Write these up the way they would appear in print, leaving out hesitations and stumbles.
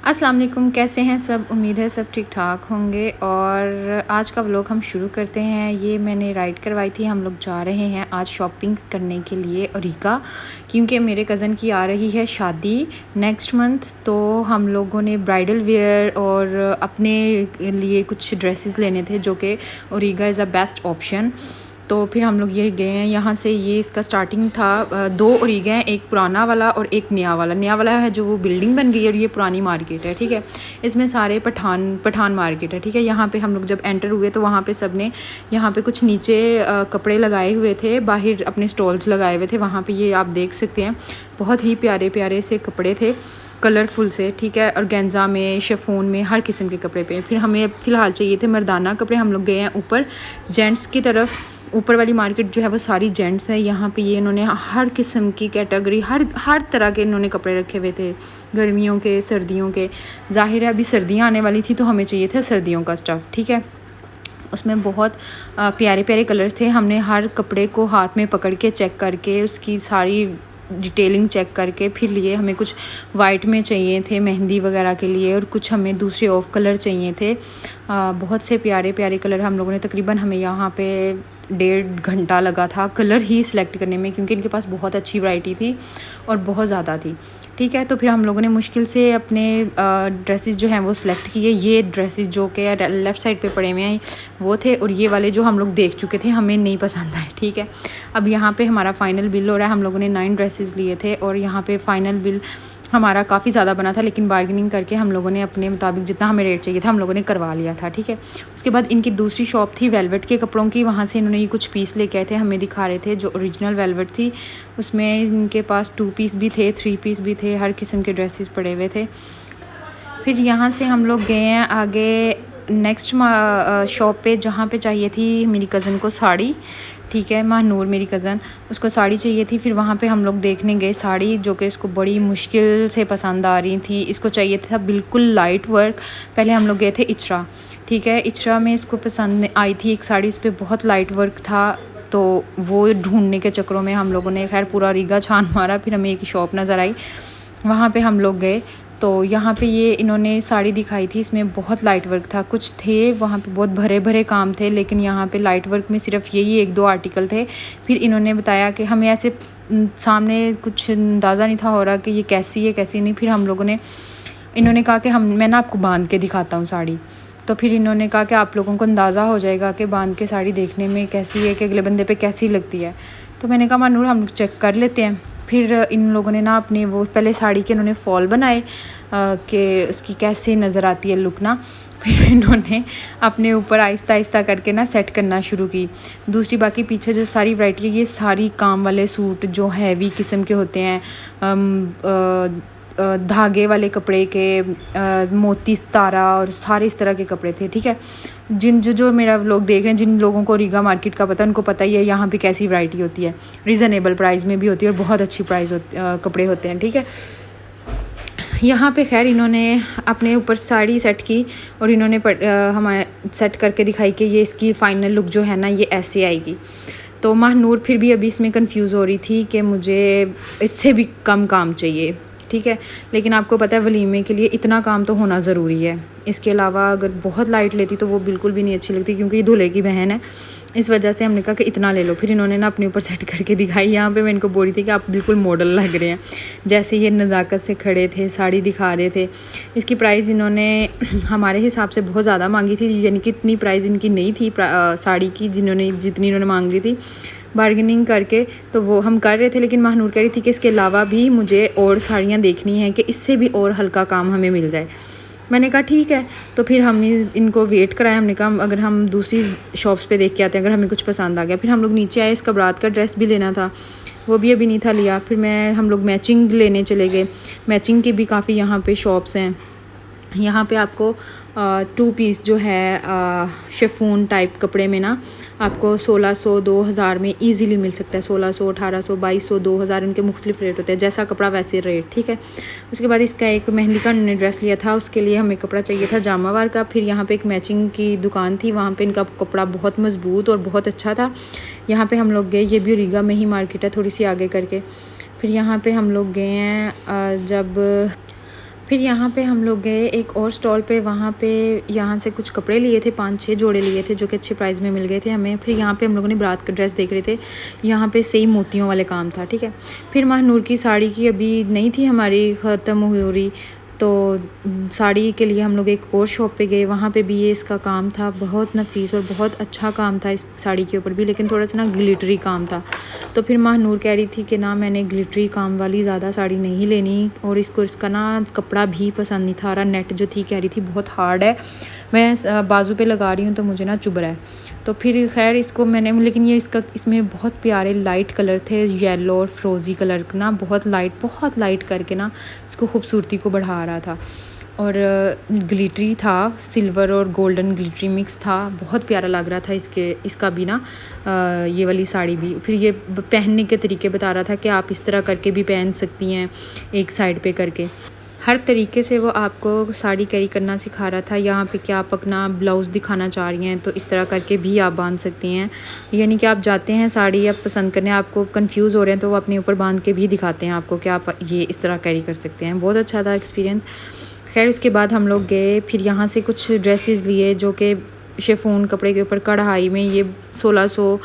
अस्सलाम वालेकुम, कैसे हैं सब। उम्मीद है सब ठीक ठाक होंगे। और आज का व्लॉग हम शुरू करते हैं। ये मैंने राइड करवाई थी। हम लोग जा रहे हैं आज शॉपिंग करने के लिए ओरिगा, क्योंकि मेरे कज़न की आ रही है शादी नेक्स्ट मंथ। तो हम लोगों ने ब्राइडल वेयर और अपने लिए कुछ ड्रेसेस लेने थे, जो कि ओरिगा इज़ अ बेस्ट ऑप्शन। तो फिर हम लोग ये गए हैं। यहाँ से ये इसका स्टार्टिंग था। दो ओरिगा हैं, एक पुराना वाला और एक नया वाला। नया वाला है जो वो बिल्डिंग बन गई है, और ये पुरानी मार्केट है, ठीक है। इसमें सारे पठान मार्केट है, ठीक है। यहाँ पे हम लोग जब एंटर हुए तो वहाँ पे सब ने यहाँ पे कुछ नीचे कपड़े लगाए हुए थे, बाहर अपने स्टॉल्स लगाए हुए थे। वहाँ पे ये आप देख सकते हैं, बहुत ही प्यारे प्यारे से कपड़े थे, कलरफुल से, ठीक है। और गेंजा में, शिफॉन में, हर किस्म के कपड़े पे। फिर हमें फ़िलहाल चाहिए थे मर्दाना कपड़े। हम लोग गए हैं ऊपर जेंट्स की तरफ। ऊपर वाली मार्केट जो है वो सारी जेंट्स है। यहाँ पे ये इन्होंने हर किस्म की कैटेगरी, हर तरह के इन्होंने कपड़े रखे हुए थे, गर्मियों के, सर्दियों के। ज़ाहिर है अभी सर्दियाँ आने वाली थी तो हमें चाहिए था सर्दियों का स्टफ़, ठीक है। उसमें बहुत प्यारे प्यारे कलर्स थे। हमने हर कपड़े को हाथ में पकड़ के चेक करके उसकी सारी डिटेलिंग चेक करके फिर लिए। हमें कुछ वाइट में चाहिए थे मेहंदी वगैरह के लिए, और कुछ हमें दूसरे ऑफ कलर चाहिए थे। बहुत से प्यारे प्यारे कलर हम लोगों ने, तकरीबन हमें यहाँ पे 1.5 घंटा लगा था कलर ही सिलेक्ट करने में, क्योंकि इनके पास बहुत अच्छी वैरायटी थी और बहुत ज़्यादा थी, ठीक है। तो फिर हम लोगों ने मुश्किल से अपने ड्रेसेस जो हैं वो सिलेक्ट किए। ये ड्रेसेस जो कि लेफ़्ट साइड पे पड़े हुए हैं वो थे, और ये वाले जो हम लोग देख चुके थे हमें नहीं पसंद आए, ठीक है। अब यहाँ पे हमारा फ़ाइनल बिल हो रहा है। हम लोगों ने 9 ड्रेसेस लिए थे, और यहाँ पे फ़ाइनल बिल हमारा काफ़ी ज़्यादा बना था, लेकिन बार्गेनिंग करके हम लोगों ने अपने मुताबिक जितना हमें रेट चाहिए था हम लोगों ने करवा लिया था, ठीक है। उसके बाद इनकी दूसरी शॉप थी वेलवेट के कपड़ों की। वहाँ से इन्होंने ये कुछ पीस लेके आए थे, हमें दिखा रहे थे जो ओरिजिनल वेलवेट थी। उसमें इनके पास 2 पीस भी थे, 3 पीस भी थे, हर किस्म के ड्रेसेस पड़े हुए थे। फिर यहाँ से हम लोग गए हैं आगे नेक्स्ट शॉप पे, जहाँ पे चाहिए थी मेरी कज़न को साड़ी, ठीक है। महानूर मेरी कज़न, उसको साड़ी चाहिए थी। फिर वहाँ पे हम लोग देखने गए साड़ी, जो कि इसको बड़ी मुश्किल से पसंद आ रही थी। इसको चाहिए था बिल्कुल लाइट वर्क। पहले हम लोग गए थे इचरा, ठीक है। इचरा में इसको पसंद आई थी एक साड़ी, उस पर बहुत लाइट वर्क था। तो वो ढूंढने के चक्करों में हम लोगों ने खैर पूरा रीगा छान मारा। फिर हमें एक शॉप नज़र आई, वहाँ पे हम लोग गए। तो यहाँ पे ये इन्होंने साड़ी दिखाई थी, इसमें बहुत लाइट वर्क था। कुछ थे वहाँ पे बहुत भरे भरे काम थे, लेकिन यहाँ पे लाइट वर्क में सिर्फ यही 1-2 आर्टिकल थे। फिर इन्होंने बताया कि हमें ऐसे सामने कुछ अंदाज़ा नहीं था हो रहा कि ये कैसी है कैसी नहीं। फिर हम लोगों ने, इन्होंने कहा कि मैं ना आपको बांध के दिखाता हूँ साड़ी। तो फिर इन्होंने कहा कि आप लोगों को अंदाज़ा हो जाएगा कि बांध के साड़ी देखने में कैसी है, कि अगले बंदे पे कैसी लगती है। तो मैंने कहा मानूर हम चेक कर लेते हैं। फिर इन लोगों ने ना अपने वो पहले साड़ी के इन्होंने फॉल बनाए कि उसकी कैसे नज़र आती है लुक ना। फिर इन्होंने अपने ऊपर आहिस्ता आहिस्ता करके ना सेट करना शुरू की। दूसरी बाकी पीछे जो सारी वैरायटी है, ये सारी काम वाले सूट जो हैवी किस्म के होते हैं, धागे वाले कपड़े के, मोती सितारा और सारे इस तरह के कपड़े थे, ठीक है। जो मेरा लोग देख रहे हैं, जिन लोगों को रीगा मार्केट का पता है उनको पता ही है यहाँ पे कैसी वैरायटी होती है। रीज़नेबल प्राइस में भी होती है और बहुत अच्छी कपड़े होते हैं, ठीक है। यहाँ पे खैर इन्होंने अपने ऊपर साड़ी सेट की, और इन्होंने हमारे सेट करके दिखाई कि ये इसकी फ़ाइनल लुक जो है ना ये ऐसे आएगी। तो महानूर फिर भी अभी इसमें कंफ्यूज हो रही थी कि मुझे इससे भी कम काम चाहिए, ठीक है। लेकिन आपको पता है वलीमे के लिए इतना काम तो होना ज़रूरी है। इसके अलावा अगर बहुत लाइट लेती तो वो बिल्कुल भी नहीं अच्छी लगती, क्योंकि ये दूल्हे की बहन है। इस वजह से हमने कहा कि इतना ले लो। फिर इन्होंने ना अपने ऊपर सेट करके दिखाई। यहाँ पे मैं इनको बोल रही थी कि आप बिल्कुल मॉडल लग रहे हैं। जैसे ये नज़ाकत से खड़े थे, साड़ी दिखा रहे थे। इसकी प्राइस इन्होंने हमारे हिसाब से बहुत ज़्यादा मांगी थी, यानी कि इतनी प्राइस इनकी नहीं थी साड़ी की जितनी इन्होंने मांग ली थी। बार्गेनिंग करके तो वो हम कर रहे थे, लेकिन महानूर कह रही थी कि इसके अलावा भी मुझे और साड़ियाँ देखनी हैं कि इससे भी और हल्का काम हमें मिल जाए। मैंने कहा ठीक है। तो फिर हमने इनको वेट कराया। हमने कहा अगर हम दूसरी शॉप्स पे देख के आते हैं, अगर हमें कुछ पसंद आ गया। फिर हम लोग नीचे आए, इसका बारात का ड्रेस भी लेना था, वो भी अभी नहीं था लिया। फिर हम लोग मैचिंग लेने चले गए। मैचिंग की भी काफ़ी यहाँ पे शॉप्स हैं। यहाँ पे आपको 2 पीस जो है शिफॉन टाइप कपड़े में ना आपको 1600 2000 में इजीली मिल सकता है। 1600 1800 2200 2000 उनके मुख्तलिफ रेट होते हैं, जैसा कपड़ा वैसे रेट, ठीक है। उसके बाद इसका एक मेहंदी का उन्होंने ड्रेस लिया था, उसके लिए हमें कपड़ा चाहिए था जामावार का। फिर यहाँ पे एक मैचिंग की दुकान थी, वहाँ पे इनका कपड़ा बहुत मजबूत और बहुत अच्छा था। यहाँ पे हम लोग गए, ये भी रीगा में ही मार्केट है, थोड़ी सी आगे करके। फिर यहाँ पे हम लोग गए हैं जब फिर यहाँ पे हम लोग गए एक और स्टॉल पे, वहाँ पे यहाँ से कुछ कपड़े लिए थे, 5-6 जोड़े लिए थे जो कि अच्छे प्राइस में मिल गए थे हमें। फिर यहाँ पे हम लोगों ने बारात का ड्रेस देख रहे थे, यहाँ पे सही मोतियों वाले काम था, ठीक है। फिर महानूर की साड़ी की अभी नहीं थी हमारी, ख़त्म हुई हो रही, तो साड़ी के लिए हम लोग एक और शॉप पे गए, वहाँ पे भी ये इसका काम था, बहुत नफीस और बहुत अच्छा काम था इस साड़ी के ऊपर भी, लेकिन थोड़ा सा ना ग्लिटरी काम था। तो फिर महानूर कह रही थी कि ना मैंने ग्लिटरी काम वाली ज़्यादा साड़ी नहीं लेनी, और इसको इसका ना कपड़ा भी पसंद नहीं था, और नेट जो थी कह रही थी बहुत हार्ड है, मैं बाजू पे लगा रही हूँ तो मुझे ना चुभ रहा है। तो फिर खैर इसको मैंने, लेकिन ये इसमें बहुत प्यारे लाइट कलर थे, येलो और फ्रोज़ी कलर ना, बहुत लाइट करके ना इसको खूबसूरती को बढ़ा रहा था। और ग्लिटरी था, सिल्वर और गोल्डन ग्लिटरी मिक्स था, बहुत प्यारा लग रहा था इसका भी ना, ये वाली साड़ी भी। फिर ये पहनने के तरीके बता रहा था कि आप इस तरह करके भी पहन सकती हैं, एक साइड पे करके, हर तरीके से वो आपको साड़ी कैरी करना सिखा रहा था। यहाँ पे कि आप अपना ब्लाउज़ दिखाना चाह रही हैं तो इस तरह करके भी आप बांध सकती हैं, यानी कि आप जाते हैं साड़ी आप पसंद करने, आपको कंफ्यूज हो रहे हैं तो वो अपने ऊपर बांध के भी दिखाते हैं आपको कि आप ये इस तरह कैरी कर सकते हैं। बहुत अच्छा था एक्सपीरियंस। खैर उसके बाद हम लोग गए, फिर यहाँ से कुछ ड्रेसेस लिए जो कि शिफॉन कपड़े के ऊपर कढ़ाई में, ये 1600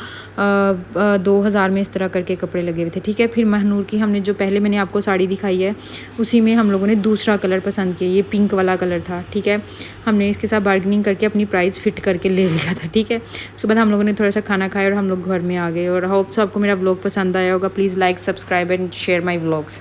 2000 में इस तरह करके कपड़े लगे हुए थे, ठीक है। फिर महानूर की हमने जो पहले मैंने आपको साड़ी दिखाई है उसी में हम लोगों ने दूसरा कलर पसंद किया, ये पिंक वाला कलर था, ठीक है। हमने इसके साथ बार्गेनिंग करके अपनी प्राइस फिट करके ले लिया था, ठीक है। उसके बाद हम लोगों ने थोड़ा सा खाना खाया और हम लोग घर में आ गए। और होप सो आपको मेरा व्लॉग पसंद आया होगा। Please like, subscribe and share my vlogs.